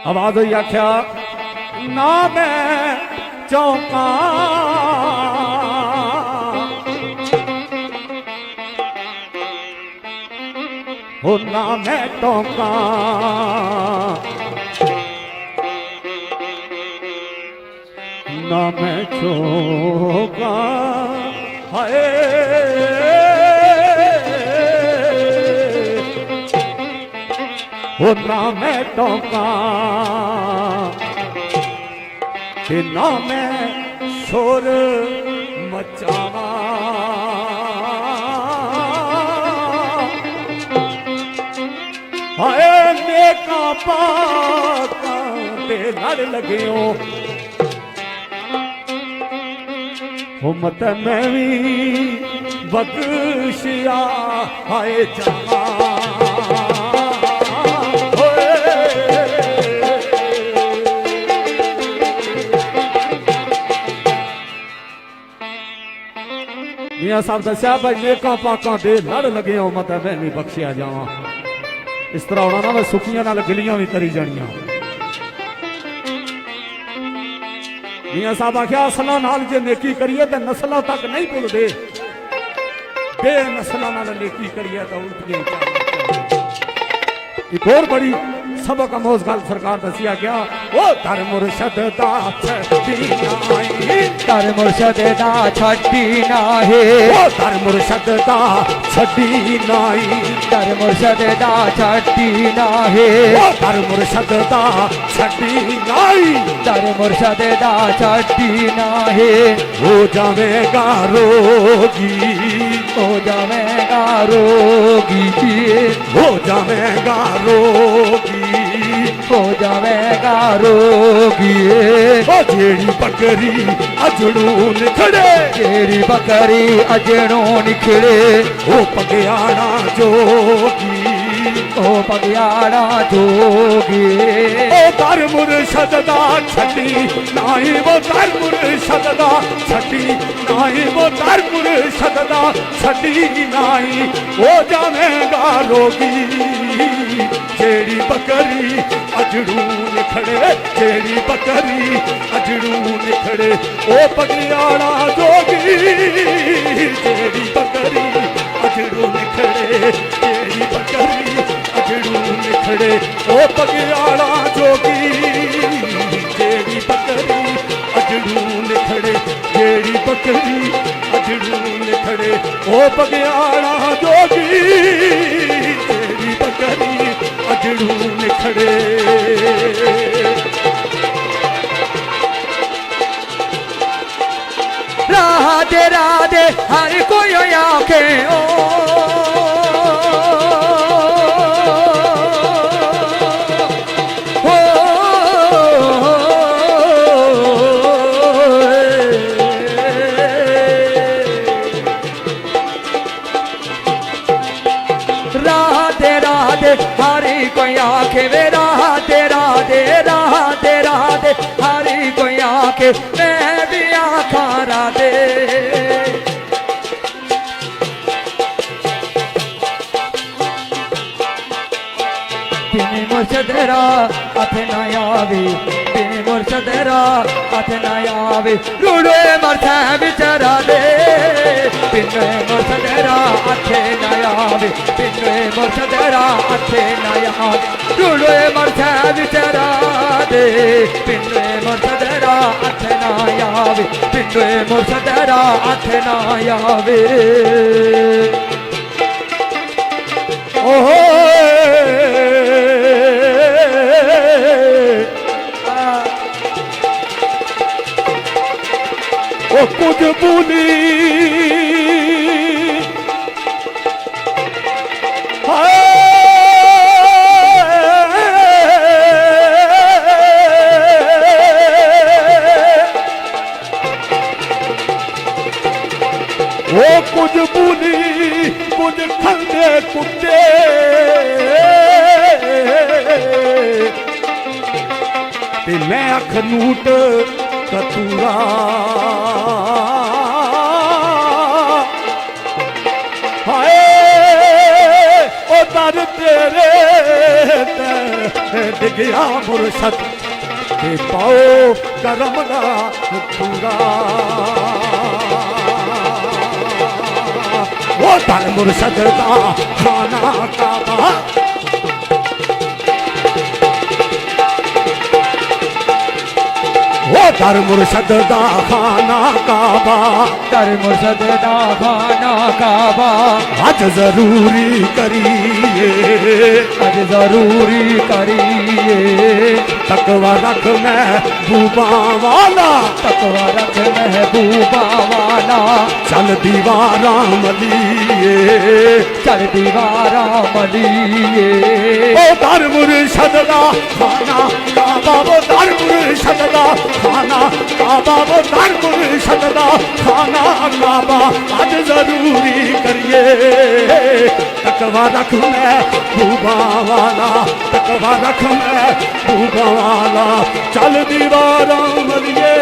आवाज हुई आख्या ना मैं चौंका हो ना मैं टोका ना मैं चौंका हाय हो ना मैं टोका कि ना मैं शोर मचावा हाय नेका पाका ते लड़ लगे हो मत मैं भी बख्शिया हाय जावा मियां साहब दस्या भाई नेका पाका दे लड़ लगे हो मत मैं भी बख्शिया जावा इस तरह होना ना सुखियां नाल गिलियां भी तरी जानियां मियां साहब आख्या असलां नाल जे नेकी करिए तो नस्लां तक नहीं भुलदे बेनस्लां नाल नेकी करिए तो उल्टियां एक और बड़ी सबक अमोज गल सरकार दसिया गया ओ धर मुर्शद दा छड्डी नाही धर मुर्शद दा छड्डी नाहे ओ धर मुर्शद दा छड्डी नाही धर मुर्शद दा छड्डी नाहे ओ धर मुर्शद दा छड्डी नाही धर मुर्शद दा छड्डी नाहे हो जावेगा रोगी हो जावेगा रोगी हो जावेगा रोगी हो जावेगा रोगी ओ जेड़ी बकरी अजड़ू निखड़े तेरी बकरी अजड़ों निखड़े ओ पगियाड़ा जोगी ओ पगियाड़ा जोगी ओ दर मुर्शद दा छड्डी नाही वो दर मुर्शद दा छड्डी नाही वो दर मुर्शद दा छड्डी नाही हो जावेगा रोगी जेड़ी बकरी अजड़ू निखड़े जेड़ी बकरी अजड़ू निखड़े ओ पगियाड़ा जोगी जेड़ी बकरी अजड़ू निखड़े जेड़ी बकरी अजड़ू निखड़े ओ पगियाड़ा जोगी जेड़ी बकरी अजड़ू निखड़े जेड़ी बकरी अजड़ू निखड़े ओ पगियाड़ा जोगी जेड़ी बकरी अजड़ू निखड़े राधे राधे हर कोई आखे ओ राधे राधे हरी कोई आखे वे राधे राधे राधे राधे हरी कोई आखे मैं भी आखा राधे बिन मुर्शदेरा अथ न आवे बिन मुर्शदेरा अथ न आवे रूड़े मरथा बिचारा दे बिन मुर्शदेरा अथ न आवे बिन मुर्शदेरा अथ न आवे रूड़े मरथा बिचारा दे बिन मुर्शदेरा अथ न आवे बिन मुर्शदेरा अथ न आवे ओहो ओ कुछ बोली वो कुछ बोली कुछ खंडे कुत्ते ते मैं अखनूट कतूरा हाय ओ दर तेरे डिगया मुर्शद ते पाओ करम दा पूरा वो धन मुर्शद दा खाना काबा वो दर मुर्शद दा खाना काबा दर मुर्शद दा खाना काबा अज जरूरी करिए अज जरूरी करिए तकवा रख महबूबा वाला तकवा रख महबूबा वाला चल दीवारा मलिए चल दीवारा मलिए ओ दर मुर्शद दा खाना काबा वो दर मुर्शद दा खाना काबा वो दर मुर्शद दा खाना काबा अज जरूरी करिए तकवा रख महबूबा वाला तकवा रख महबूबा वाला चल दीवारा मलिए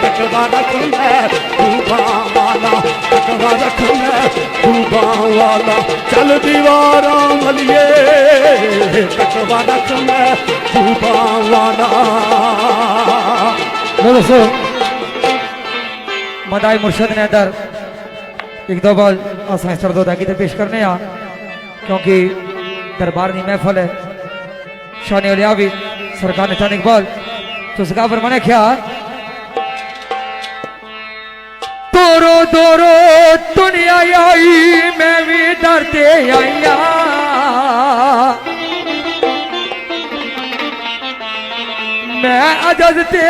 तकवा रख महबूबा वाला तकवा रख महबूबा वाला चल दीवारा मलिए तकवा रख महबूबा वाला दोस्तों मदाई मुर्शद ने अंदर एक दो बार असा सरदोदा की पेश करने आ क्योंकि दरबार की महफल है शान उलिया भी सरकार ने चान इकबाल तो उसका पर मैंने क्या दोरो दोरो दुनिया आई मैं भी डरते आईया मैं अजजते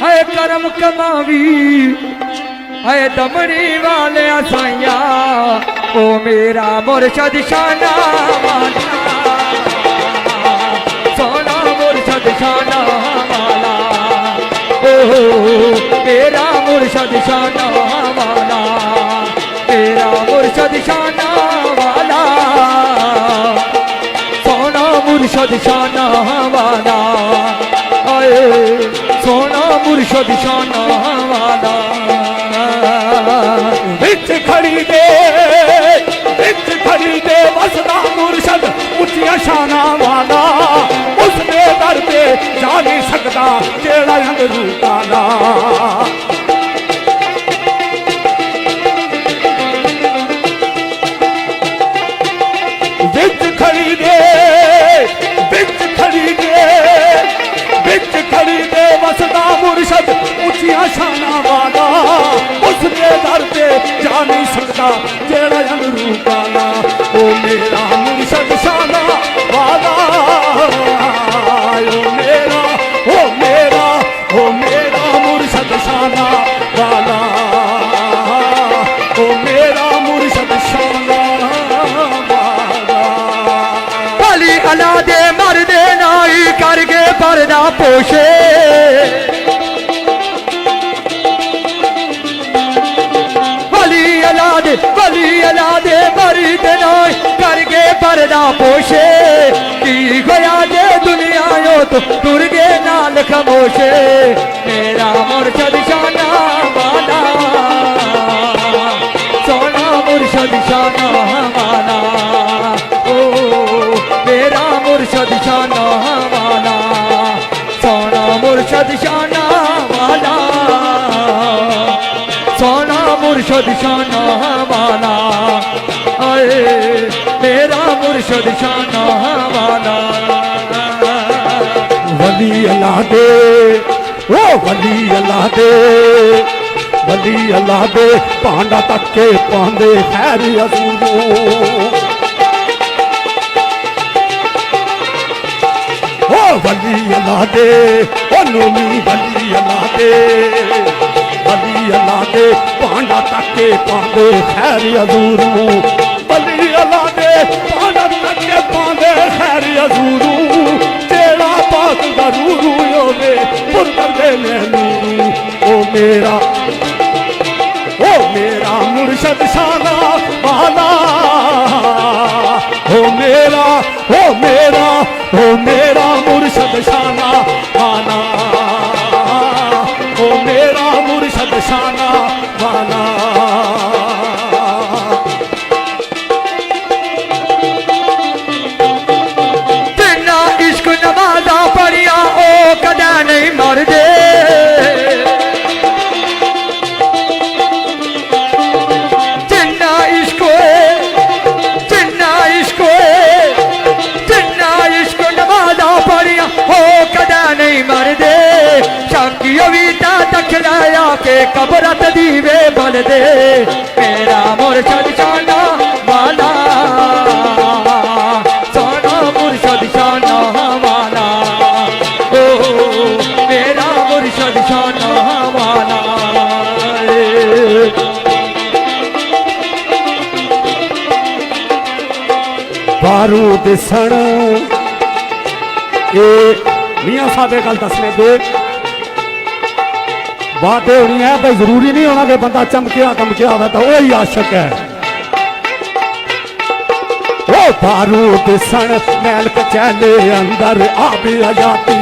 है करम कमावी है दमड़ी वाले साइया ओ मेरा मुर्शद शाना वाला सोना मुर्शद शाना वाला ओ मेरा मुर्शद शाना वाला मेरा मुर्शद शाना वाला सोना मुर्शद शाना वाला आए सोना मुर्शद शाना वाला बिच खड़ी दे वसदा मुर्शद उच्चिया शाना वाला उसने दर पे जा नहीं सकता जेड़ा अंदरू काला बिच खड़ी दे वसदा मुर्शद उच्चिया शाना वाला उसने दर पे जा नहीं सकता जेड़ा अंदरू काला ओ मेरा मुर्शद शाना वाला ओ मेरा मुर्शद शाना वाला ओ मेरा मुर्शद शाना वाला भली अला दे मर दे नाई करके पर्दा पोशे भली अला दे मरी दे नाई करके पर्दा पोशे की गया जे दुनिया यो तो टुर गए नाल खमोशे मेरा मुर्शद शाना वाला सोना मुर्शद शाना वाला ओ मेरा मुर्शद शाना वाला सोना मुर्शद शाना वाला सोना मुर्शद शाना वाला आए मेरा मुर्शद शाना वाला वली अल्लाह दे ओ वली अल्लाह दे पांडा तक के पांदे खैर असूलू ओ वली अल्लाह दे ओ नोमी वली अल्लाह दे पांडा तक के पांदे खैर अजूरू वली अल्लाह दे पांडा तक के पांदे खैर अजूरू तेरा पाक जरूरू योगे पुर कर दे नूरू ओ मेरा मुर्शद शाना वाला ओ मेरा मुर्शद शाना वाला ओ मेरा मुर्शद शाना वाला दिसण ये मियाँ साहब ये गल दसने दे बात ये होनी है भाई जरूरी नहीं होना कि बंदा चमकिया धमकिया हो तो वही आशक है ओ बारू दिसण महल कचैले अंदर आ भी आजाती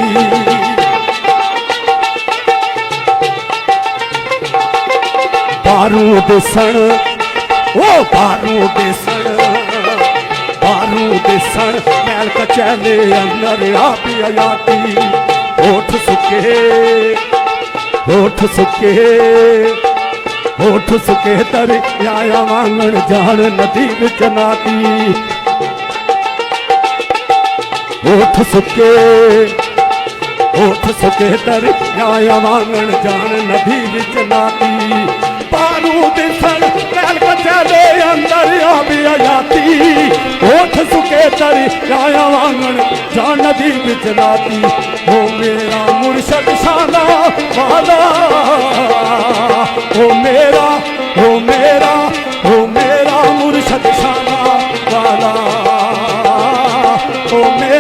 बारू दिसण ओ बारू दिसण महल कचैले अंदर आ भी आजाती होठ सुके दरिया वांगण जान नदी विच नाती होठ सुके दरिया वांगण जान नदी विच नाती बारू दिसण महल कचैले अंदर आ भी आजाती होठ सुके दरिया वांगण जान नदी विच नाती ओ मेरा मुर्शद शाना वाला ओ मेरा मुर्शद शाना वाला ओ मेरा